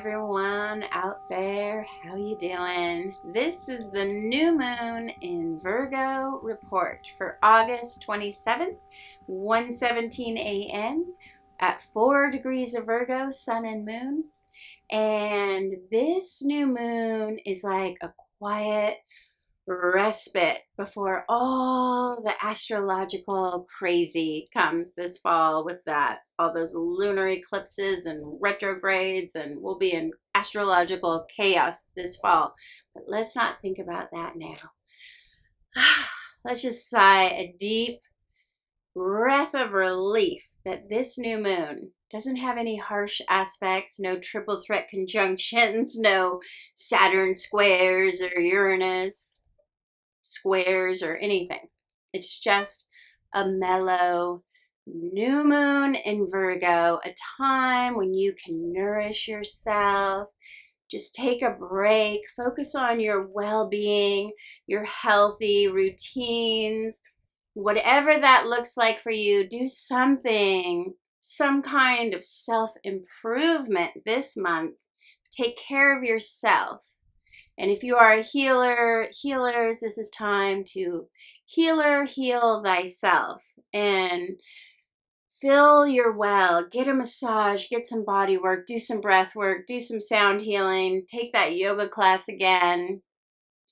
everyone out there. How you doing? This is the new moon in Virgo report for August 27th, 1:17 a.m. at 4 degrees of Virgo, sun and moon. And this new moon is like a quiet respite before all the astrological crazy comes this fall with all those lunar eclipses and retrogrades, and we'll be in astrological chaos this fall. But let's not think about that now. Let's just sigh a deep breath of relief that this new moon doesn't have any harsh aspects, no triple threat conjunctions, no Saturn squares or Uranus squares or anything. It's just a mellow new moon in Virgo, a time when you can nourish yourself. Just take a break, focus on your well-being, your healthy routines, whatever that looks like for you. Do something, some kind of self-improvement this month. Take care of yourself. And if you are a healers, this is time to heal thyself and fill your well. Get a massage, get some body work, do some breath work, do some sound healing, take that yoga class again,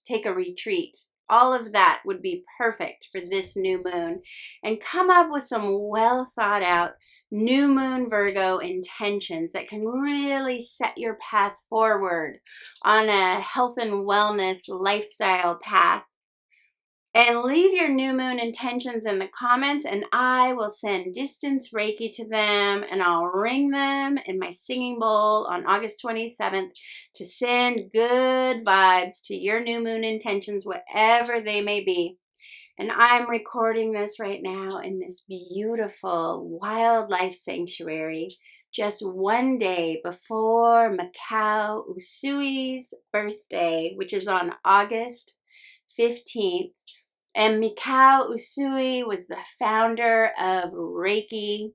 take a retreat. All of that would be perfect for this new moon. And come up with some well thought out new moon Virgo intentions that can really set your path forward on a health and wellness lifestyle path. And leave your new moon intentions in the comments, and I will send distance Reiki to them, and I'll ring them in my singing bowl on August 27th to send good vibes to your new moon intentions, whatever they may be. And I'm recording this right now in this beautiful wildlife sanctuary, just one day before Mikao Usui's birthday, which is on August 15th. And Mikao Usui was the founder of Reiki,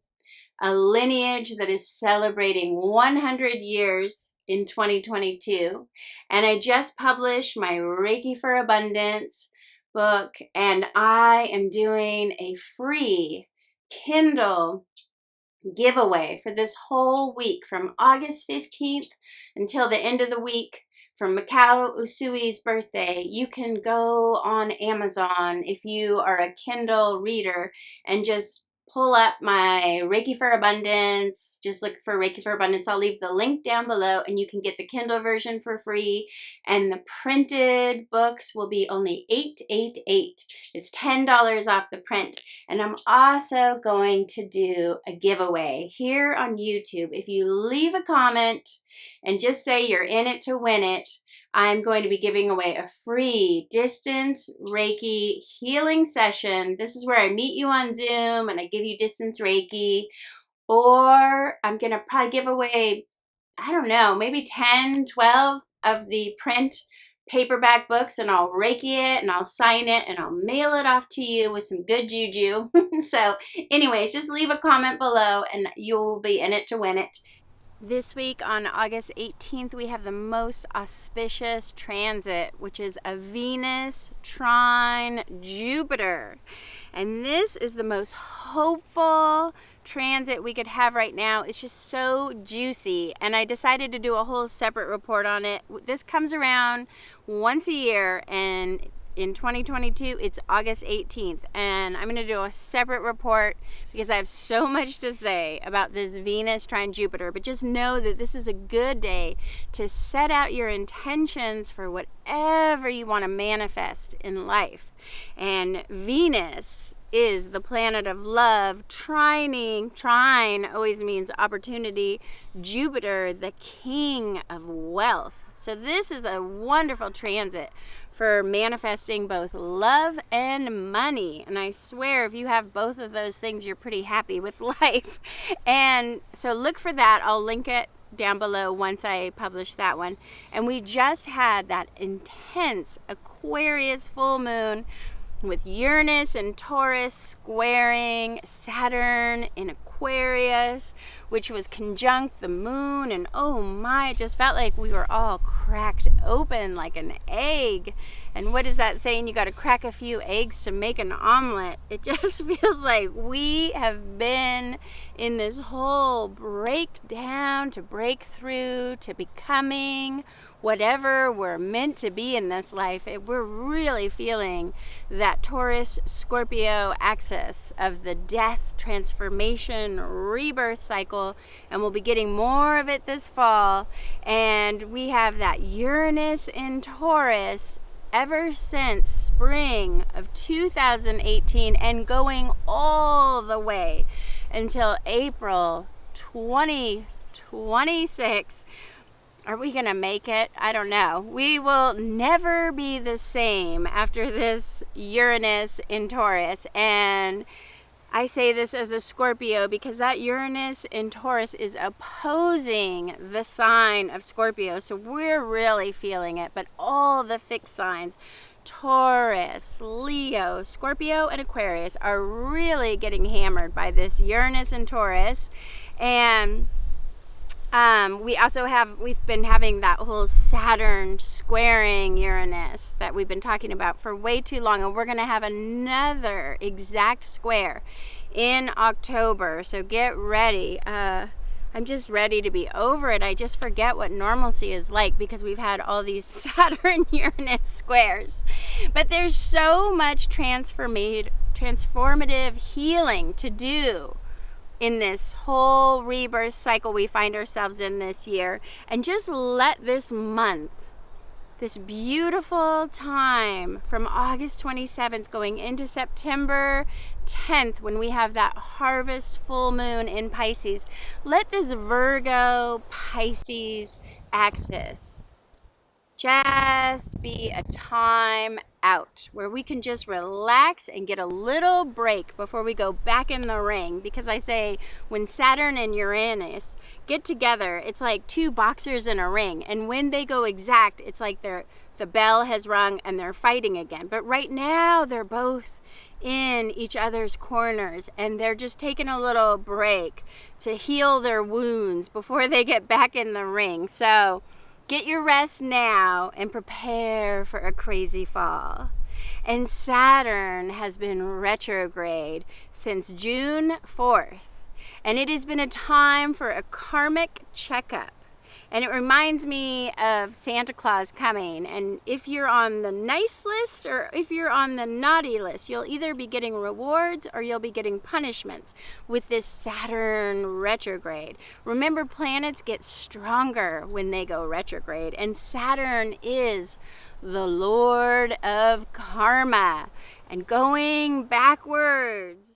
a lineage that is celebrating 100 years in 2022. And I just published my Reiki for Abundance book, and I am doing a free Kindle giveaway for this whole week from August 15th until the end of the week. From Mikao Usui's birthday. You can go on Amazon if you are a Kindle reader and just pull up my Reiki for Abundance. Just look for Reiki for Abundance. I'll leave the link down below, and you can get the Kindle version for free. And the printed books will be only $888. It's $10 off the print. And I'm also going to do a giveaway here on YouTube. If you leave a comment and just say you're in it to win it, I'm going to be giving away a free distance Reiki healing session. This is where I meet you on Zoom and I give you distance Reiki. Or I'm going to probably give away, I don't know, maybe 10, 12 of the print paperback books, and I'll Reiki it and I'll sign it and I'll mail it off to you with some good juju. So anyways, just leave a comment below and you'll be in it to win it. This week on August 18th, we have the most auspicious transit, which is a Venus trine Jupiter. And this is the most hopeful transit we could have right now. It's just so juicy. And I decided to do a whole separate report on it. This comes around once a year, and in 2022, it's August 18th, and I'm going to do a separate report because I have so much to say about this Venus trine Jupiter. But just know that this is a good day to set out your intentions for whatever you want to manifest in life. And Venus is the planet of love. Trine always means opportunity. Jupiter, the king of wealth. So this is a wonderful transit for manifesting both love and money. And I swear if you have both of those things, you're pretty happy with life. And so look for that. I'll link it down below once I publish that one. And we just had that intense Aquarius full moon with Uranus and Taurus squaring Saturn in Aquarius. Aquarius, which was conjunct the moon, and oh my, it just felt like we were all cracked open like an egg. And what is that saying? You got to crack a few eggs to make an omelet. It just feels like we have been in this whole breakdown to breakthrough to becoming whatever we're meant to be in this life. We're really feeling that Taurus Scorpio axis of the death, transformation, rebirth cycle, and we'll be getting more of it this fall. And we have that Uranus in Taurus ever since spring of 2018 and going all the way until April 2026. Are we going to make it? I don't know. We will never be the same after this Uranus in Taurus. And I say this as a Scorpio because that Uranus in Taurus is opposing the sign of Scorpio. So we're really feeling it. But all the fixed signs, Taurus, Leo, Scorpio, and Aquarius, are really getting hammered by this Uranus in Taurus. And we've been having that whole Saturn squaring Uranus that we've been talking about for way too long, and we're going to have another exact square in October, so get ready. I'm just ready to be over it. I just forget what normalcy is like because we've had all these Saturn Uranus squares, but there's so much transformative healing to do in this whole rebirth cycle we find ourselves in this year. And just let this month, this beautiful time from August 27th going into September 10th, when we have that harvest full moon in Pisces, let this Virgo Pisces axis just be a time out where we can just relax and get a little break before we go back in the ring. Because I say when Saturn and Uranus get together, it's like two boxers in a ring, and when they go exact, it's like the bell has rung and they're fighting again. But right now they're both in each other's corners and they're just taking a little break to heal their wounds before they get back in the ring. So get your rest now and prepare for a crazy fall. And Saturn has been retrograde since June 4th. And it has been a time for a karmic checkup. And it reminds me of Santa Claus coming. And if you're on the nice list or if you're on the naughty list, you'll either be getting rewards or you'll be getting punishments with this Saturn retrograde. Remember, planets get stronger when they go retrograde. And Saturn is the Lord of karma. And going backwards,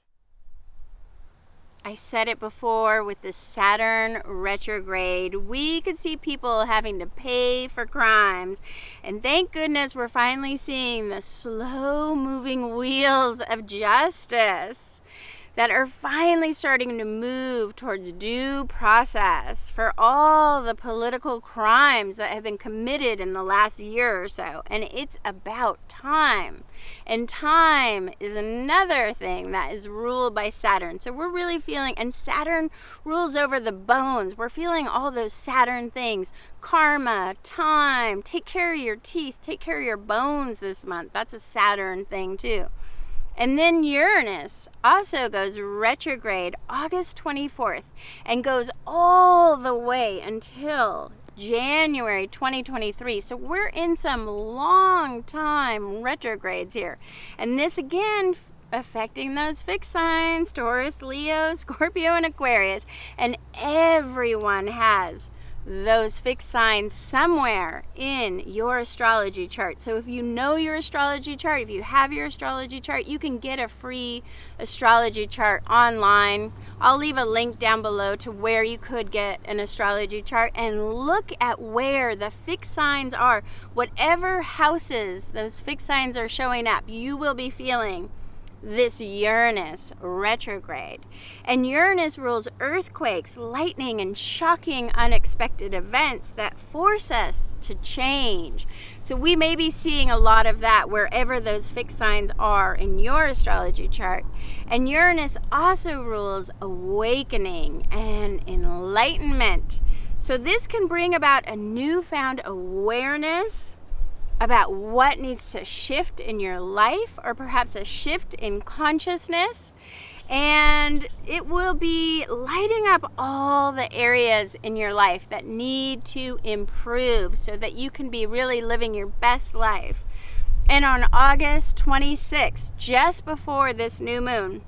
I said it before, with the Saturn retrograde, we could see people having to pay for crimes. And thank goodness we're finally seeing the slow-moving wheels of justice that are finally starting to move towards due process for all the political crimes that have been committed in the last year or so. And it's about time. And time is another thing that is ruled by Saturn. So we're really feeling, and Saturn rules over the bones. We're feeling all those Saturn things. Karma, time, take care of your teeth, take care of your bones this month. That's a Saturn thing too. And then Uranus also goes retrograde August 24th and goes all the way until January 2023. So we're in some long time retrogrades here. And this again affecting those fixed signs, Taurus, Leo, Scorpio, and Aquarius. And everyone has those fixed signs somewhere in your astrology chart. So if you know your astrology chart, if you have your astrology chart, you can get a free astrology chart online. I'll leave a link down below to where you could get an astrology chart and look at where the fixed signs are. Whatever houses those fixed signs are showing up, you will be feeling this Uranus retrograde. And Uranus rules earthquakes, lightning, and shocking unexpected events that force us to change. So we may be seeing a lot of that wherever those fixed signs are in your astrology chart. And Uranus also rules awakening and enlightenment. So this can bring about a newfound awareness about what needs to shift in your life, or perhaps a shift in consciousness, and it will be lighting up all the areas in your life that need to improve so that you can be really living your best life. And on August 26th, just before this new moon,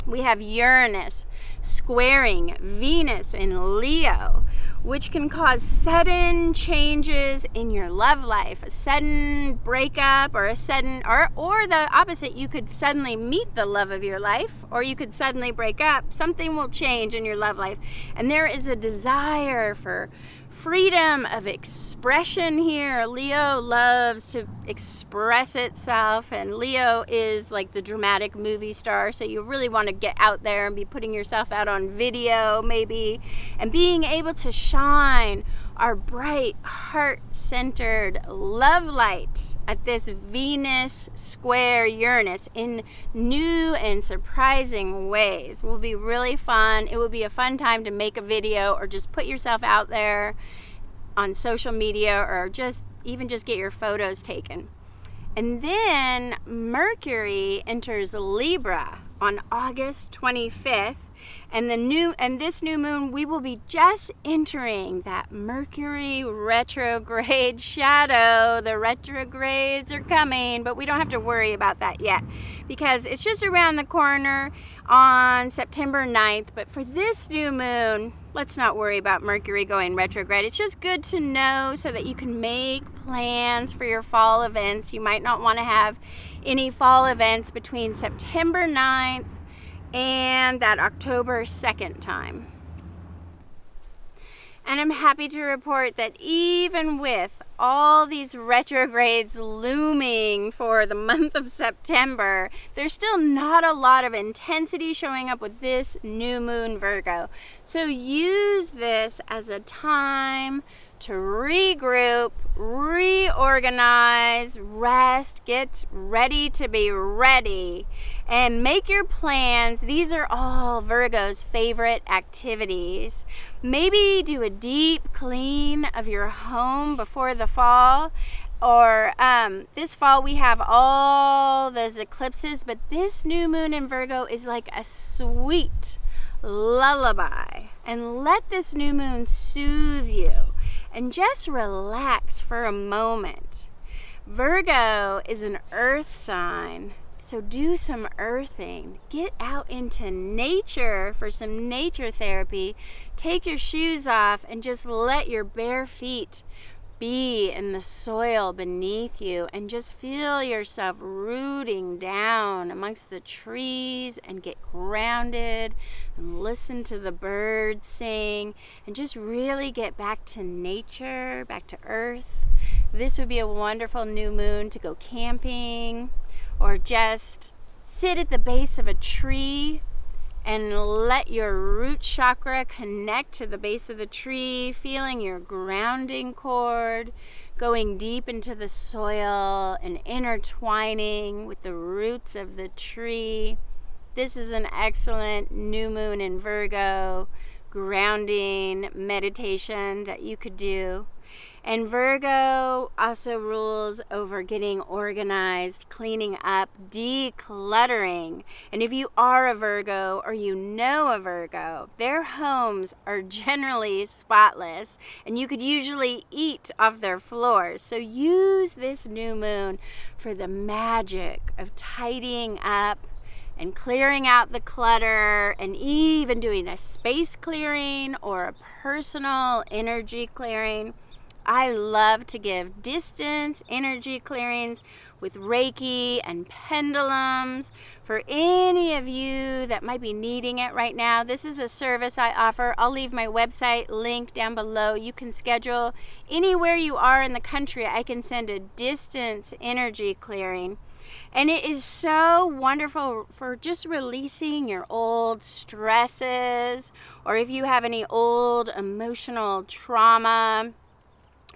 we have Uranus squaring Venus in Leo, which can cause sudden changes in your love life, a sudden breakup, or a sudden, or the opposite. You could suddenly meet the love of your life, or you could suddenly break up. Something will change in your love life. And there is a desire for freedom of expression here. Leo loves to express itself, and Leo is like the dramatic movie star, so you really want to get out there and be putting yourself out on video maybe, and being able to shine our bright, heart-centered love light at this Venus square Uranus in new and surprising ways. Will be really fun. It will be a fun time to make a video or just put yourself out there on social media, or just get your photos taken. And then Mercury enters Libra on August 25th. And this new moon, we will be just entering that Mercury retrograde shadow. The retrogrades are coming, but we don't have to worry about that yet because it's just around the corner on September 9th. But for this new moon, let's not worry about Mercury going retrograde. It's just good to know so that you can make plans for your fall events. You might not want to have any fall events between September 9th and that October 2nd time. And I'm happy to report that even with all these retrogrades looming for the month of September, there's still not a lot of intensity showing up with this new moon Virgo. So use this as a time to regroup, reorganize, rest, get ready to be ready, and make your plans. These are all Virgo's favorite activities. Maybe do a deep clean of your home before the fall, or this fall we have all those eclipses, but this new moon in Virgo is like a sweet lullaby. And let this new moon soothe you. And just relax for a moment. Virgo is an earth sign, so do some earthing. Get out into nature for some nature therapy. Take your shoes off and just let your bare feet be in the soil beneath you, and just feel yourself rooting down amongst the trees, and get grounded and listen to the birds sing, and just really get back to nature, back to earth. This would be a wonderful new moon to go camping, or just sit at the base of a tree and let your root chakra connect to the base of the tree, feeling your grounding cord going deep into the soil and intertwining with the roots of the tree. This is an excellent new moon in Virgo grounding meditation that you could do. And Virgo also rules over getting organized, cleaning up, decluttering. And if you are a Virgo or you know a Virgo, their homes are generally spotless, and you could usually eat off their floors. So use this new moon for the magic of tidying up and clearing out the clutter, and even doing a space clearing or a personal energy clearing. I love to give distance energy clearings with Reiki and pendulums for any of you that might be needing it right now. This is a service I offer. I'll leave my website link down below. You can schedule anywhere you are in the country. I can send a distance energy clearing. And it is so wonderful for just releasing your old stresses, or if you have any old emotional trauma,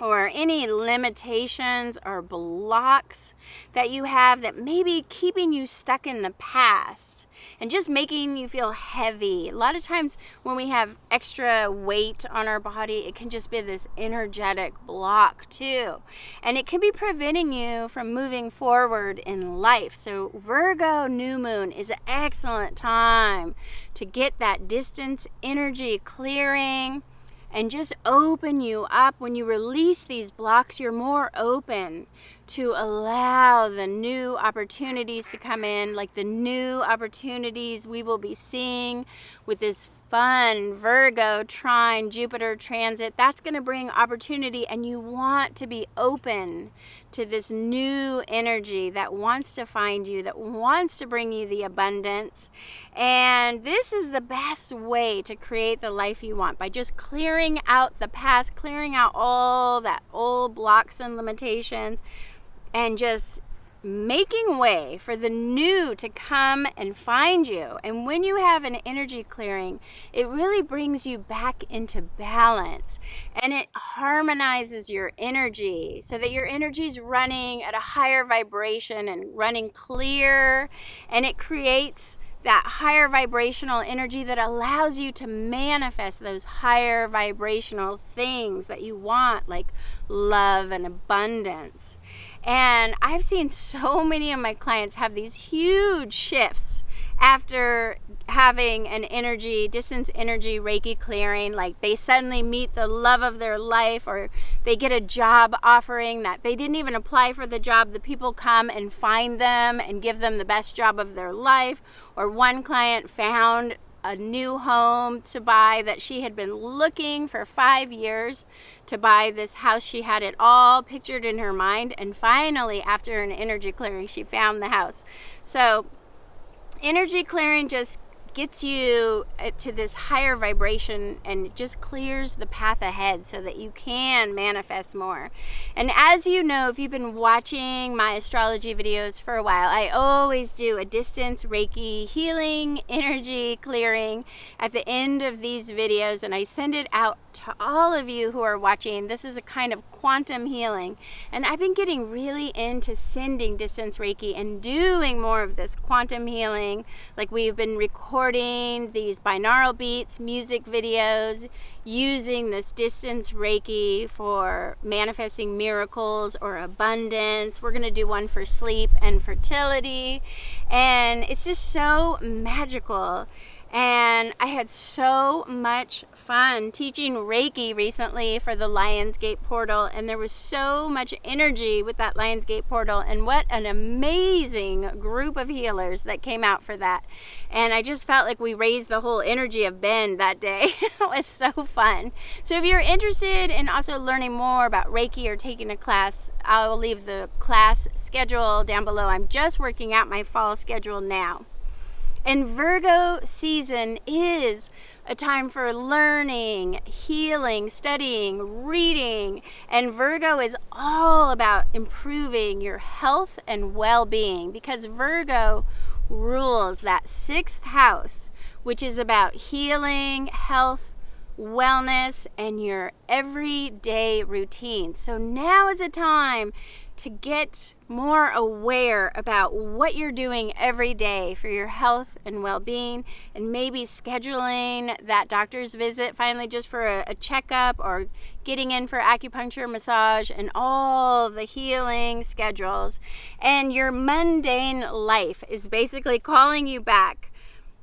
or any limitations or blocks that you have that may be keeping you stuck in the past and just making you feel heavy. A lot of times when we have extra weight on our body, it can just be this energetic block too. And it can be preventing you from moving forward in life. So Virgo new moon is an excellent time to get that distance energy clearing and just open you up. When you release these blocks, you're more open to allow the new opportunities to come in, like the new opportunities we will be seeing with this fun Virgo trine Jupiter transit. That's going to bring opportunity, and you want to be open to this new energy that wants to find you, that wants to bring you the abundance. And this is the best way to create the life you want, by just clearing out the past, clearing out all that old blocks and limitations, and just making way for the new to come and find you. And when you have an energy clearing, it really brings you back into balance, and it harmonizes your energy so that your energy is running at a higher vibration and running clear, and it creates that higher vibrational energy that allows you to manifest those higher vibrational things that you want, like love and abundance. And I've seen so many of my clients have these huge shifts after having an distance energy Reiki clearing. Like they suddenly meet the love of their life, or they get a job offering that they didn't even apply for the job. The people come and find them and give them the best job of their life. Or one client found a new home to buy that she had been looking for 5 years to buy this house. She had it all pictured in her mind, and finally, after an energy clearing, she found the house. So energy clearing just gets you to this higher vibration, and it just clears the path ahead so that you can manifest more. And as you know, if you've been watching my astrology videos for a while, I always do a distance Reiki healing energy clearing at the end of these videos, and I send it out to all of you who are watching. This is a kind of quantum healing, and I've been getting really into sending distance Reiki and doing more of this quantum healing. Like we've been recording these binaural beats, music videos, using this distance Reiki for manifesting miracles or abundance. We're going to do one for sleep and fertility, and it's just so magical. And I had so much fun teaching Reiki recently for the Lionsgate portal, and there was so much energy with that Lionsgate portal, and what an amazing group of healers that came out for that. And I just felt like we raised the whole energy of Bend that day. It was so fun. So if you're interested in also learning more about Reiki or taking a class, I will leave the class schedule down below. I'm just working out my fall schedule now. And Virgo season is a time for learning, healing, studying, reading. And Virgo is all about improving your health and well-being, because Virgo rules that 6th house, which is about healing, health, wellness, and your everyday routine. So now is a time to get more aware about what you're doing every day for your health and well-being, and maybe scheduling that doctor's visit finally just for a checkup, or getting in for acupuncture, massage, and all the healing schedules. And your mundane life is basically calling you back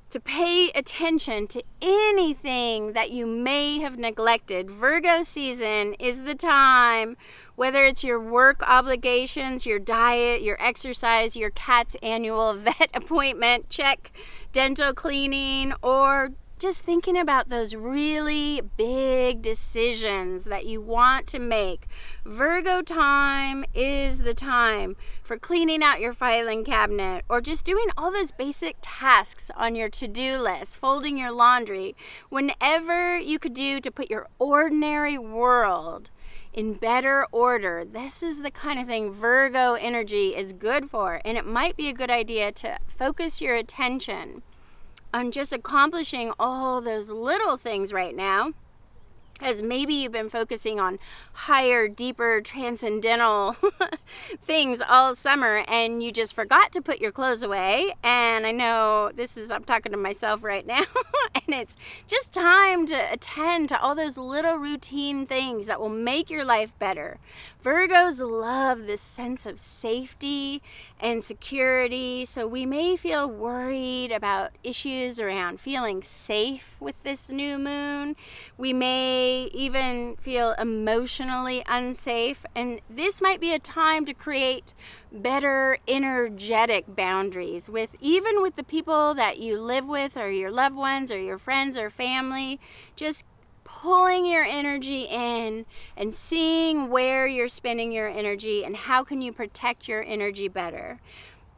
to pay attention to anything that you may have neglected. Virgo season is the time, whether it's your work obligations, your diet, your exercise, your cat's annual vet appointment, check, dental cleaning, or just thinking about those really big decisions that you want to make. Virgo time is the time for cleaning out your filing cabinet, or just doing all those basic tasks on your to-do list, folding your laundry, whenever you could do to put your ordinary world in better order. This is the kind of thing Virgo energy is good for, and it might be a good idea to focus your attention on just accomplishing all those little things right now, because maybe you've been focusing on higher, deeper, transcendental things all summer and you just forgot to put your clothes away. And I know I'm talking to myself right now, and it's just time to attend to all those little routine things that will make your life better. Virgos love this sense of safety and security, so we may feel worried about issues around feeling safe with this new moon. We may even feel emotionally unsafe, and this might be a time to create better energetic boundaries even with the people that you live with, or your loved ones, or your friends or family. Just pulling your energy in and seeing where you're spending your energy and how can you protect your energy better.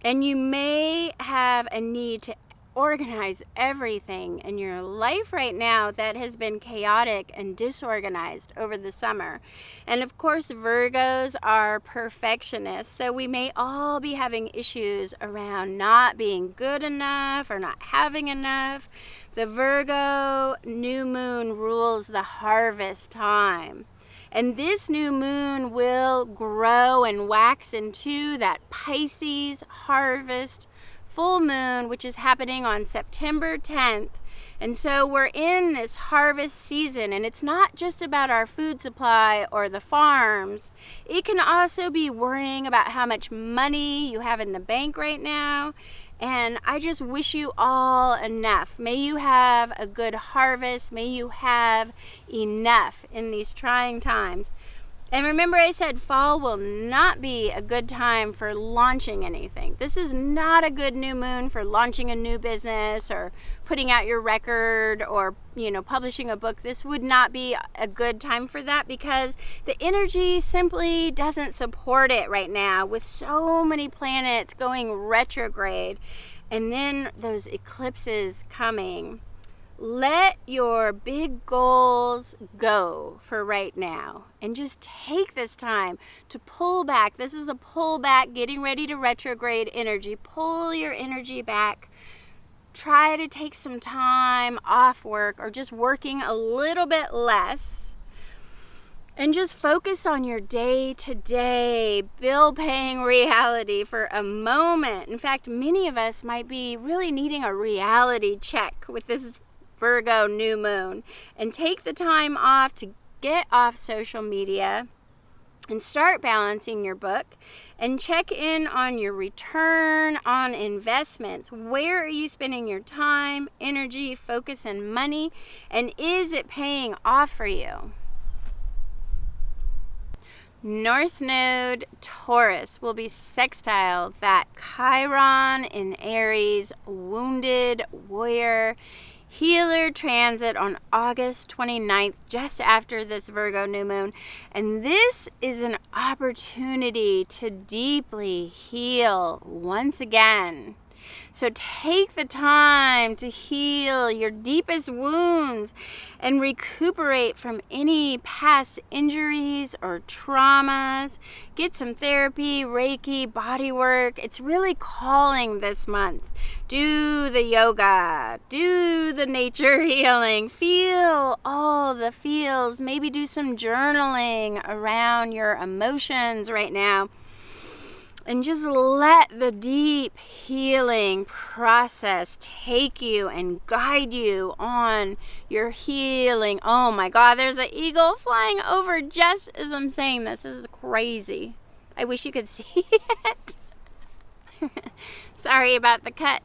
And you may have a need to organize everything in your life right now that has been chaotic and disorganized over the summer. And of course, Virgos are perfectionists, so we may all be having issues around not being good enough or not having enough. The Virgo new moon rules the harvest time. And this new moon will grow and wax into that Pisces harvest full moon, which is happening on September 10th. And so we're in this harvest season, and it's not just about our food supply or the farms. It can also be worrying about how much money you have in the bank right now. And I just wish you all enough. May you have a good harvest. May you have enough in these trying times. And remember, I said fall will not be a good time for launching anything. This is not a good new moon for launching a new business or putting out your record or, publishing a book. This would not be a good time for that because the energy simply doesn't support it right now, with so many planets going retrograde and then those eclipses coming. Let your big goals go for right now and just take this time to pull back. This is a pull back, getting ready to retrograde energy. Pull your energy back. Try to take some time off work or just working a little bit less. And just focus on your day-to-day, bill-paying reality for a moment. In fact, many of us might be really needing a reality check with this Virgo new moon. And take the time off to get off social media and start balancing your book and check in on your return on investments. Where are you spending your time, energy, focus, and money? And is it paying off for you? North Node Taurus will be sextile that Chiron in Aries wounded warrior healer transit on August 29th, just after this Virgo new moon. And this is an opportunity to deeply heal once again. So take the time to heal your deepest wounds and recuperate from any past injuries or traumas. Get some therapy, Reiki, body work. It's really calling this month. Do the yoga, do the nature healing, feel all the feels. Maybe do some journaling around your emotions right now. And just let the deep healing process take you and guide you on your healing. Oh my God, there's an eagle flying over just as I'm saying this. This is crazy. I wish you could see it. Sorry about the cut.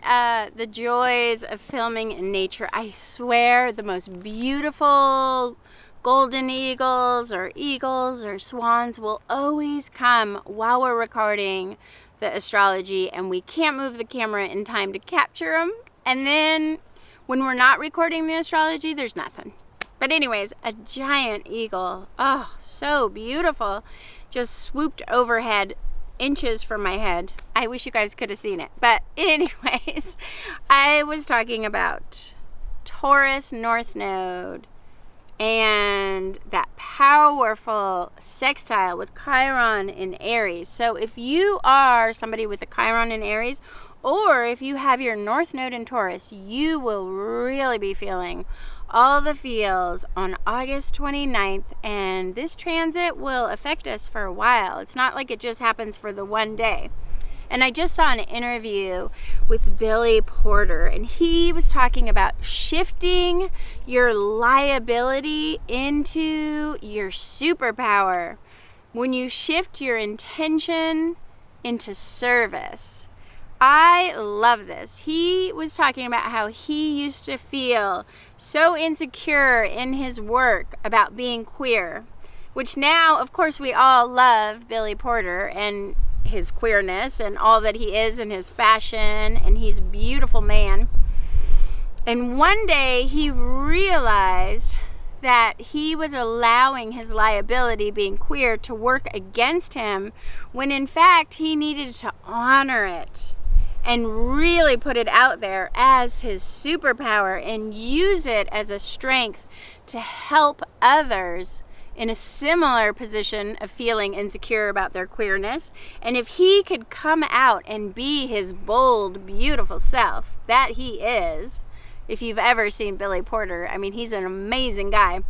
The joys of filming in nature. I swear, the most beautiful golden eagles or swans will always come while we're recording the astrology, and we can't move the camera in time to capture them. And then when we're not recording the astrology, there's nothing. But anyways, a giant eagle, oh, so beautiful, just swooped overhead inches from my head. I wish you guys could have seen it. But anyways, I was talking about Taurus North Node and that powerful sextile with Chiron in Aries. So if you are somebody with a Chiron in Aries, or if you have your North Node in Taurus, you will really be feeling all the feels on August 29th, and this transit will affect us for a while. It's not like it just happens for the one day. And I just saw an interview with Billy Porter, and he was talking about shifting your liability into your superpower. When you shift your intention into service. I love this. He was talking about how he used to feel so insecure in his work about being queer, which now, of course, we all love Billy Porter and his queerness and all that he is and his fashion, and he's a beautiful man. And one day he realized that he was allowing his liability, being queer, to work against him, when in fact he needed to honor it and really put it out there as his superpower and use it as a strength to help others in a similar position of feeling insecure about their queerness. And if he could come out and be his bold, beautiful self that he is, if you've ever seen Billy Porter, I mean, he's an amazing guy.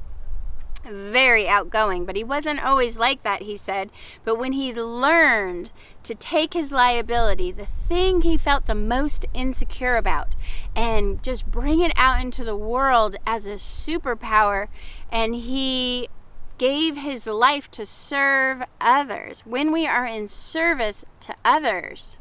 Very outgoing, but he wasn't always like that, he said. But when he learned to take his liability, the thing he felt the most insecure about, and just bring it out into the world as a superpower, and he gave his life to serve others. When we are in service to others,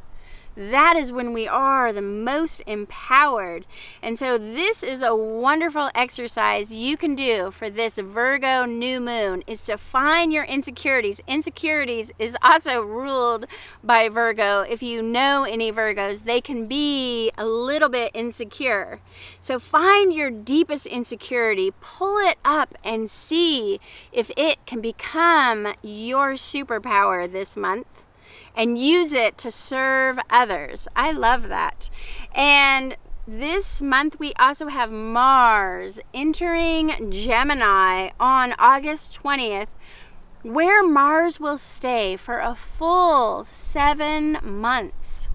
that is when we are the most empowered. And so this is a wonderful exercise you can do for this Virgo new moon, is to find your insecurities. Insecurities is also ruled by Virgo. If you know any Virgos, they can be a little bit insecure. So find your deepest insecurity, pull it up, and see if it can become your superpower this month, and use it to serve others. I love that. And this month we also have Mars entering Gemini on August 20th, where Mars will stay for a full 7 months.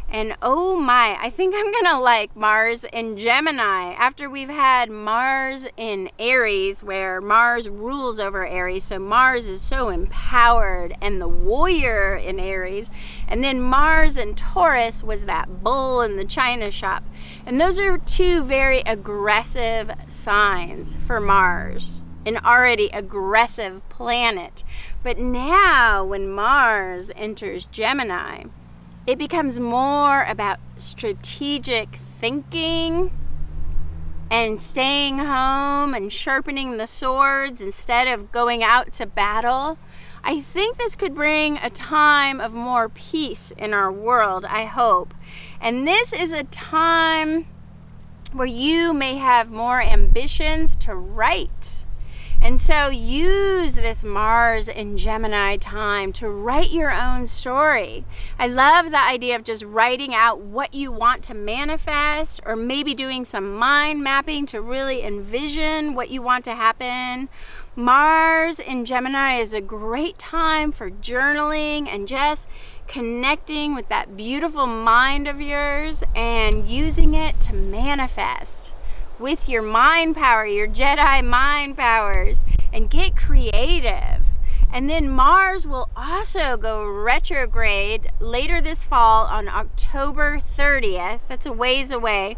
And oh my, I think I'm gonna like Mars in Gemini after we've had Mars in Aries, where Mars rules over Aries. So Mars is so empowered and the warrior in Aries. And then Mars in Taurus was that bull in the china shop. And those are two very aggressive signs for Mars, an already aggressive planet. But now when Mars enters Gemini, it becomes more about strategic thinking and staying home and sharpening the swords instead of going out to battle. I think this could bring a time of more peace in our world, I hope. And this is a time where you may have more ambitions to write. And so use this Mars in Gemini time to write your own story. I love the idea of just writing out what you want to manifest, or maybe doing some mind mapping to really envision what you want to happen. Mars in Gemini is a great time for journaling and just connecting with that beautiful mind of yours and using it to manifest with your mind power, your Jedi mind powers, and get creative. And then Mars will also go retrograde later this fall on October 30th. That's a ways away.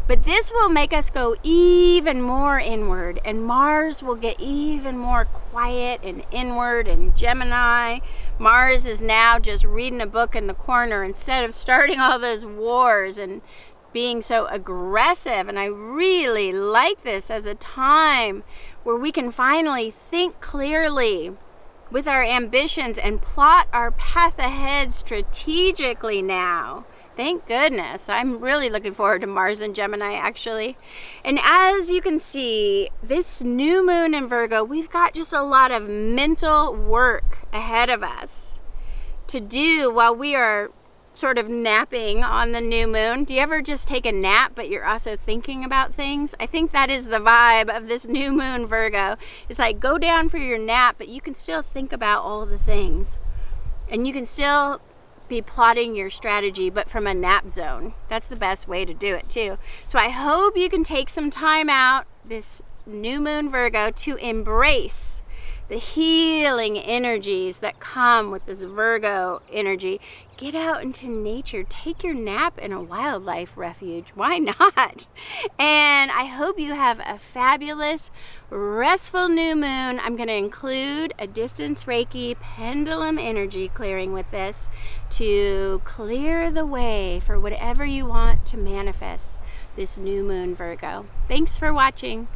But this will make us go even more inward, and Mars will get even more quiet and inward in Gemini. Mars is now just reading a book in the corner instead of starting all those wars and being so aggressive. And I really like this as a time where we can finally think clearly with our ambitions and plot our path ahead strategically now. Thank goodness. I'm really looking forward to Mars and Gemini, actually. And as you can see, this new moon in Virgo, we've got just a lot of mental work ahead of us to do while we are sort of napping on the new moon. Do you ever just take a nap but you're also thinking about things? I think that is the vibe of this new moon, Virgo. It's like, go down for your nap, but you can still think about all the things, and you can still be plotting your strategy, but from a nap zone. That's the best way to do it too. So I hope you can take some time out this new moon, Virgo, to embrace the healing energies that come with this Virgo energy. Get out into nature. Take your nap in a wildlife refuge. Why not? And I hope you have a fabulous, restful new moon. I'm going to include a distance Reiki pendulum energy clearing with this to clear the way for whatever you want to manifest this new moon, Virgo. Thanks for watching.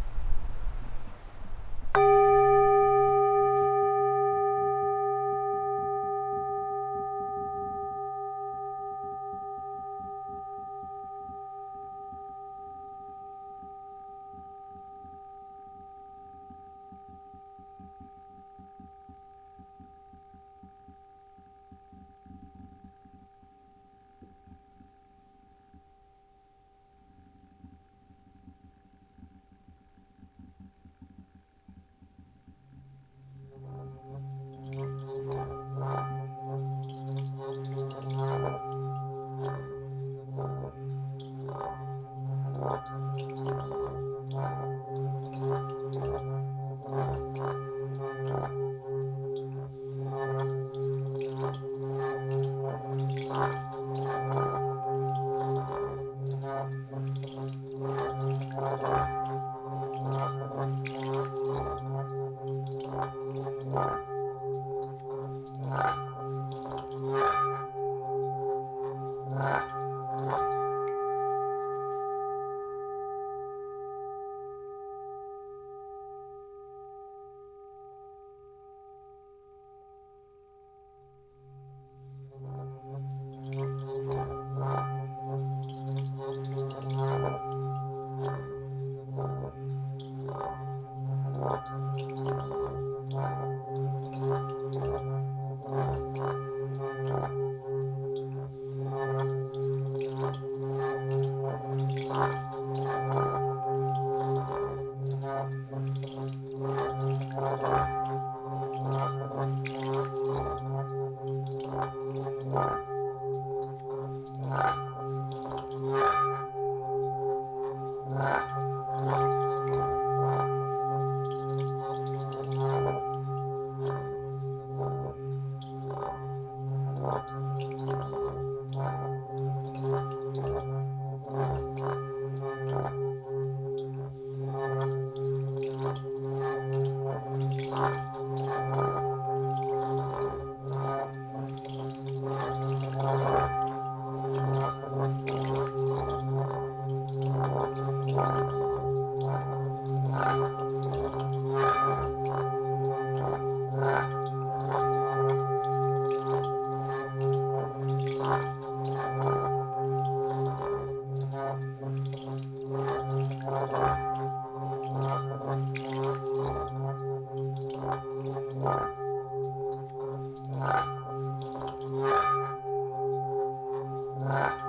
Wow.